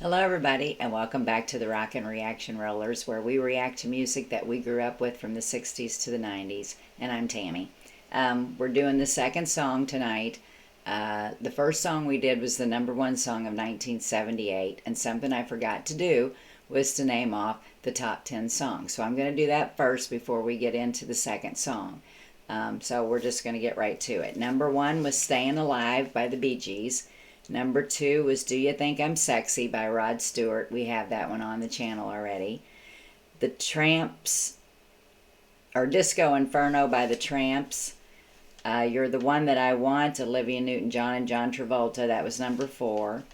Hello, everybody, and welcome back to the Rockin' Reaction Rollers, where we react to music that we grew up with from the 60s to the 90s. And I'm Tammy. We're doing the second song tonight. The first song we did was the #1 song of 1978, and something I forgot to do was to name off the top 10 songs. So I'm going to do that first before we get into the second song. So we're just going to get right to it. #1 was Staying Alive by the Bee Gees. #2 was Do You Think I'm Sexy by Rod Stewart. We have that one on the channel already. The Tramps, or Disco Inferno by the Tramps. You're the One That I Want, Olivia Newton-John and John Travolta. That was #4.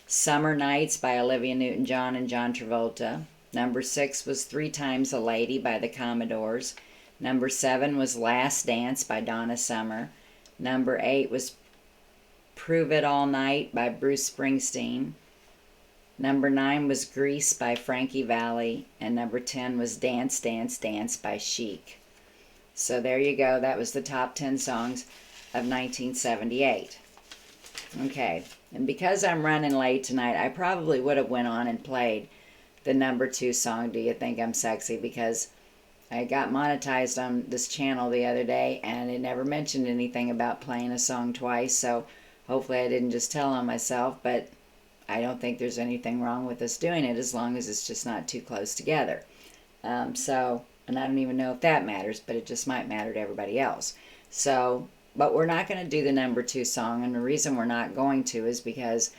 Summer Nights by Olivia Newton-John and John Travolta. #6 was Three Times a Lady by the Commodores. #7 was Last Dance by Donna Summer. #8 was Prove It All Night by Bruce Springsteen. #9 was Grease by Frankie Valli. And #10 was Dance, Dance, Dance by Chic. So there you go. That was the top 10 songs of 1978. Okay, and because I'm running late tonight, I probably would have went on and played the #2 song, Do You Think I'm Sexy, because I got monetized on this channel the other day, and it never mentioned anything about playing a song twice, so hopefully I didn't just tell on myself, but I don't think there's anything wrong with us doing it as long as it's just not too close together. And I don't even know if that matters, but it just might matter to everybody else. So, but we're not going to do the #2 song, and the reason we're not going to is because,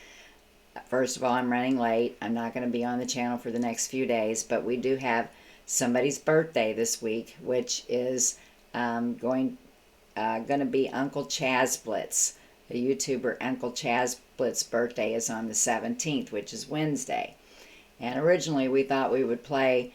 first of all, I'm running late. I'm not going to be on the channel for the next few days, but we do have somebody's birthday this week, which is going to be Uncle CHAZBLITZ. The YouTuber Uncle CHAZBLITZ's birthday is on the 17th, which is Wednesday. And originally we thought we would play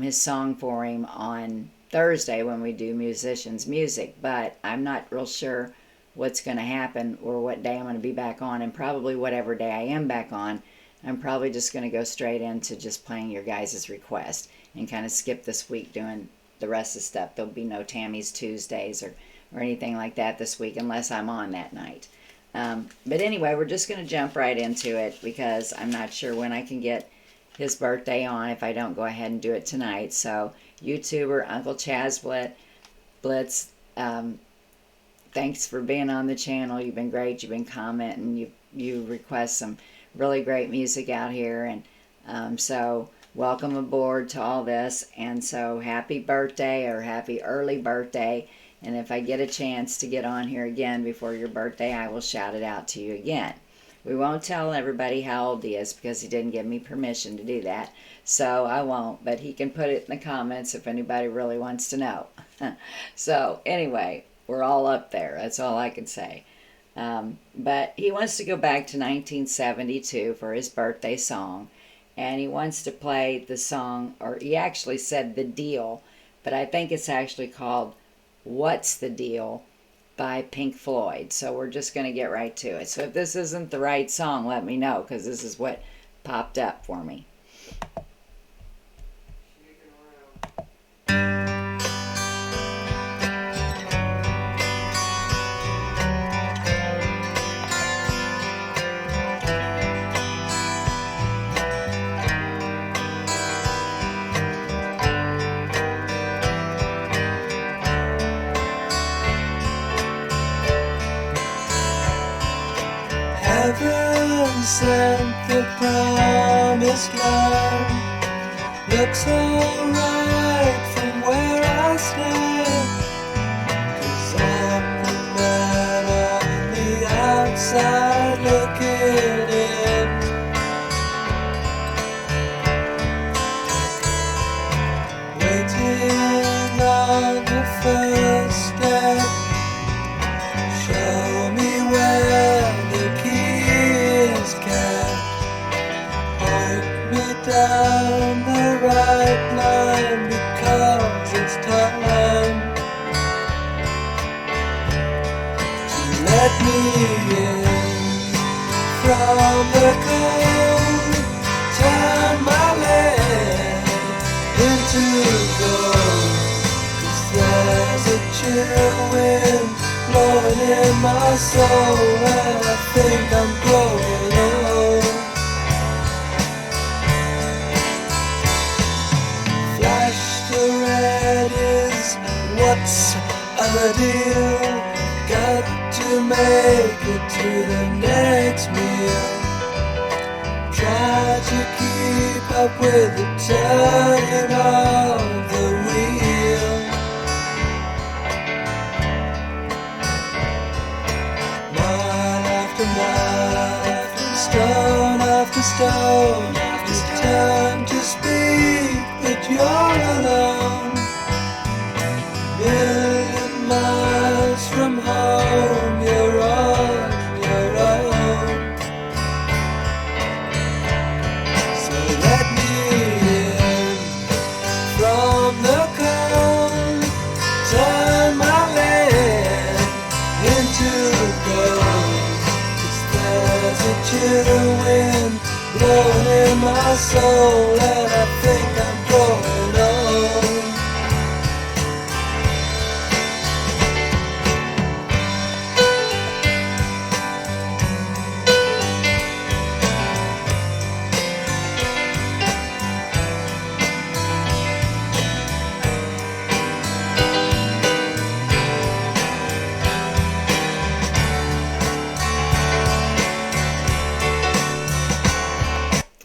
his song for him on Thursday when we do musicians' music, but I'm not real sure what's going to happen or what day I'm going to be back on, and probably whatever day I am back on, I'm probably just going to go straight into just playing your guys' request and kind of skip this week doing the rest of the stuff. There'll be no Tammy's Tuesdays or anything like that this week unless I'm on that night. But anyway, we're just going to jump right into it because I'm not sure when I can get his birthday on if I don't go ahead and do it tonight. So, YouTuber Uncle CHAZBLITZ, thanks for being on the channel. You've been great. You've been commenting. You request some really great music out here, and so welcome aboard to all this. And so happy birthday, or happy early birthday. And if I get a chance to get on here again before your birthday, I will shout it out to you again. We won't tell everybody how old he is because he didn't give me permission to do that. So I won't, but he can put it in the comments if anybody really wants to know. So anyway, we're all up there. That's all I can say. But he wants to go back to 1972 for his birthday song. And he wants to play the song, or he actually said The Deal, but I think it's actually called What's the Deal by Pink Floyd. So we're just going to get right to it. So if this isn't the right song, let me know, because this is what popped up for me. Heaven sent the promised land. Looks alright from where I stand, 'cause I'm the man on the outside looking in. Waiting on the first step. Show me where the key is kept. Point me down the right line, because it's time to let me in from the cold. Turn my land into gold, 'cause there's a chill wind blowing in my soul, and I think I'm growing old. deal. Got to make it to the next meal. Try to keep up with the turning of the wheel. Mile after mile, stone after stone, it's time to speak, but you're alone. Million miles from home, you're on your own. So let me in from the cold, turn my land into gold. 'Cause there's a chill wind blowing in my soul, and I think I'm growing old.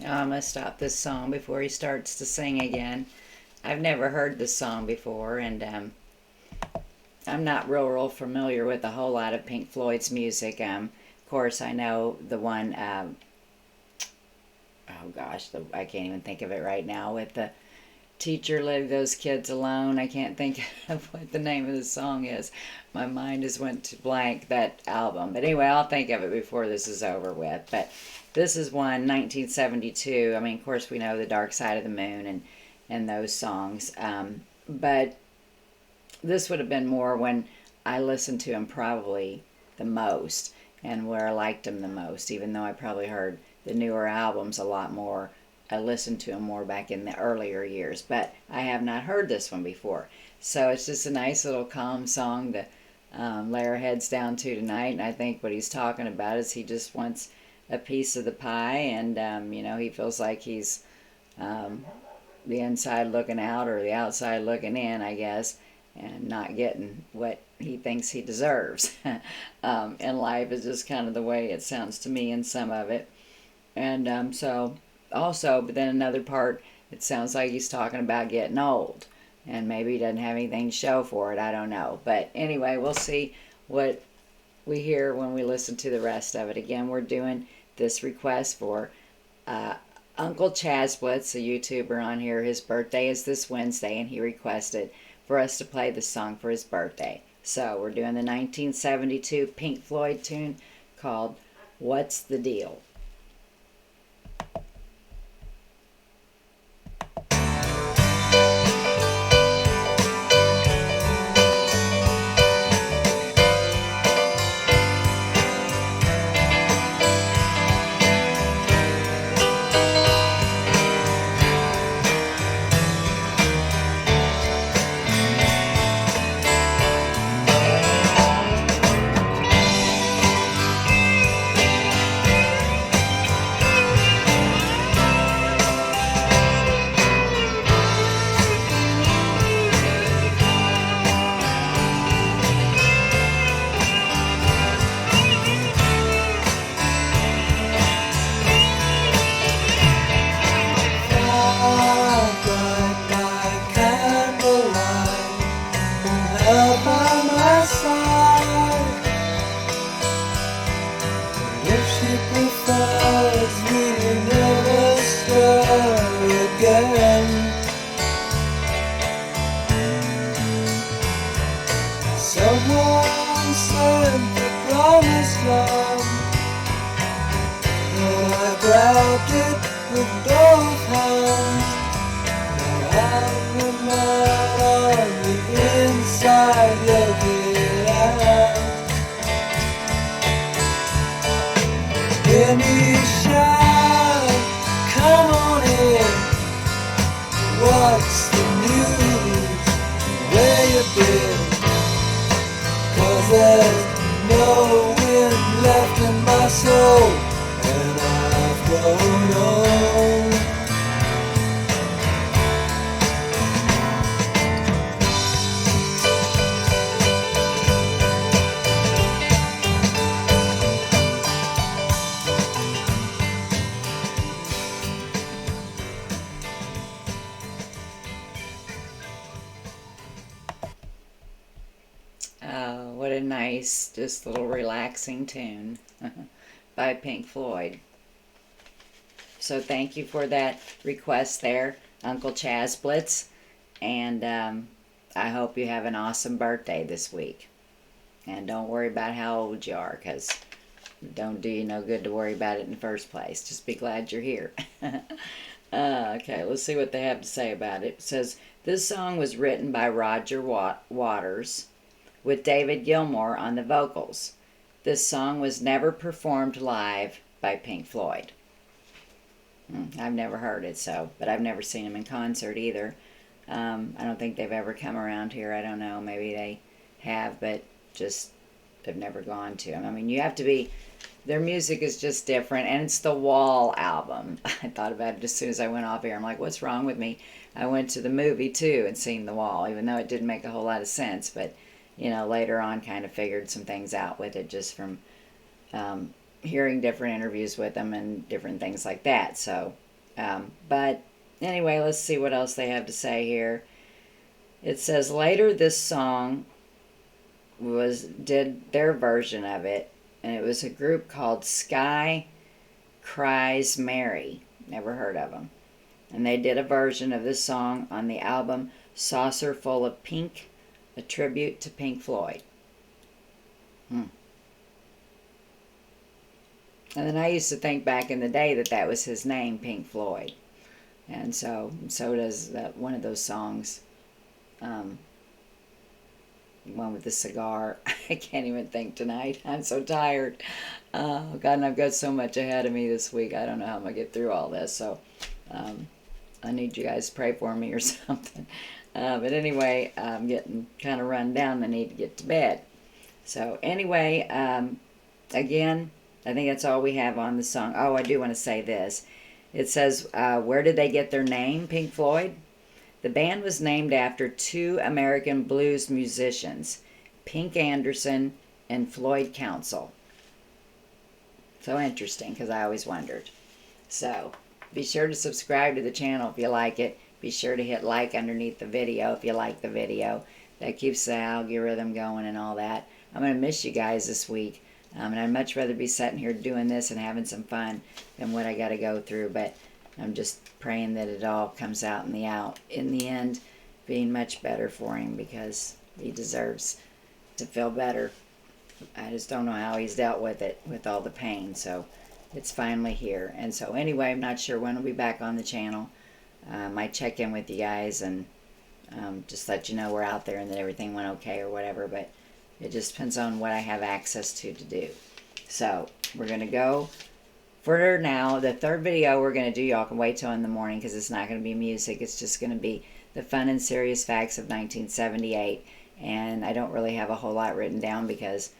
I'm going to stop this song before he starts to sing again. I've never heard this song before, and I'm not real familiar with a whole lot of Pink Floyd's music. Of course, I know the one, oh gosh, I can't even think of it right now, with the teacher leave those kids alone. I can't think of what the name of the song is. My mind just went to blank, that album. But anyway, I'll think of it before this is over with. But this is one, 1972. I mean, of course, we know The Dark Side of the Moon and those songs. But this would have been more when I listened to him probably the most and where I liked him the most, even though I probably heard the newer albums a lot more. I listened to him more back in the earlier years, but I have not heard this one before. So it's just a nice little calm song to lay our heads down to tonight. And I think what he's talking about is he just wants a piece of the pie, and he feels like he's the inside looking out or the outside looking in, I guess, and not getting what he thinks he deserves. And life is just kind of the way it sounds to me in some of it. And so also, but then another part, it sounds like he's talking about getting old, and maybe he doesn't have anything to show for it. I don't know. But anyway, we'll see what we hear when we listen to the rest of it. Again, we're doing this request for Uncle CHAZBLITZ, a YouTuber on here. His birthday is this Wednesday, and he requested for us to play the song for his birthday. So we're doing the 1972 Pink Floyd tune called What's the Deal? Someone sent the promised land, and I grabbed it with both hands. Now I'm the man on the inside looking out. Hear me shout, come on in. What's the news? Where you been? 'Cause there's no wind left in my soul, and I've grown old. nice, just little relaxing tune by Pink Floyd. So thank you for that request there, Uncle CHAZBLITZ. And I hope you have an awesome birthday this week. And don't worry about how old you are, because it don't do you no good to worry about it in the first place. Just be glad you're here. Okay, let's see what they have to say about it. It says, this song was written by Roger Waters with David Gilmour on the vocals. This song was never performed live by Pink Floyd. I've never heard it, but I've never seen them in concert either. I don't think they've ever come around here. I don't know. Maybe they have, but just have never gone to them. I mean, you have to be... Their music is just different, and it's the Wall album. I thought about it as soon as I went off here. I'm like, what's wrong with me? I went to the movie, too, and seen The Wall, even though it didn't make a whole lot of sense. But, later on kind of figured some things out with it just from hearing different interviews with them and different things like that. So, but anyway, let's see what else they have to say here. It says, later this song did their version of it, and it was a group called Sky Cries Mary. Never heard of them. And they did a version of this song on the album Saucer Full of Pink, a tribute to Pink Floyd. And then I used to think back in the day that was his name, Pink Floyd. And so does one of those songs, one with the cigar. I can't even think tonight. I'm so tired. Oh, God, and I've got so much ahead of me this week. I don't know how I'm going to get through all this. So I need you guys to pray for me or something. But anyway, I'm getting kind of run down. I need to get to bed. So anyway, again, I think that's all we have on the song. Oh, I do want to say this. It says, where did they get their name, Pink Floyd? The band was named after two American blues musicians, Pink Anderson and Floyd Council. So interesting, because I always wondered. So, be sure to subscribe to the channel if you like it. Be sure to hit like underneath the video if you like the video. That keeps the algorithm going and all that. I'm going to miss you guys this week. And I'd much rather be sitting here doing this and having some fun than what I got to go through. But I'm just praying that it all comes out in the end, being much better for him, because he deserves to feel better. I just don't know how he's dealt with it, with all the pain. So it's finally here. And so anyway, I'm not sure when I'll be back on the channel. I might check in with you guys and just let you know we're out there and that everything went okay or whatever. But it just depends on what I have access to do. So we're going to go for now. The third video we're going to do, y'all can wait till in the morning, because it's not going to be music. It's just going to be the fun and serious facts of 1978. And I don't really have a whole lot written down, because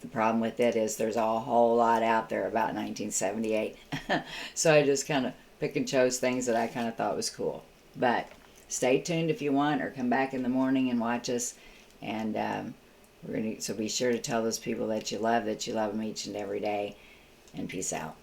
the problem with it is there's a whole lot out there about 1978. So I just kind of pick and chose things that I kind of thought was cool. But stay tuned if you want, or come back in the morning and watch us. And so be sure to tell those people that you love them each and every day. And peace out.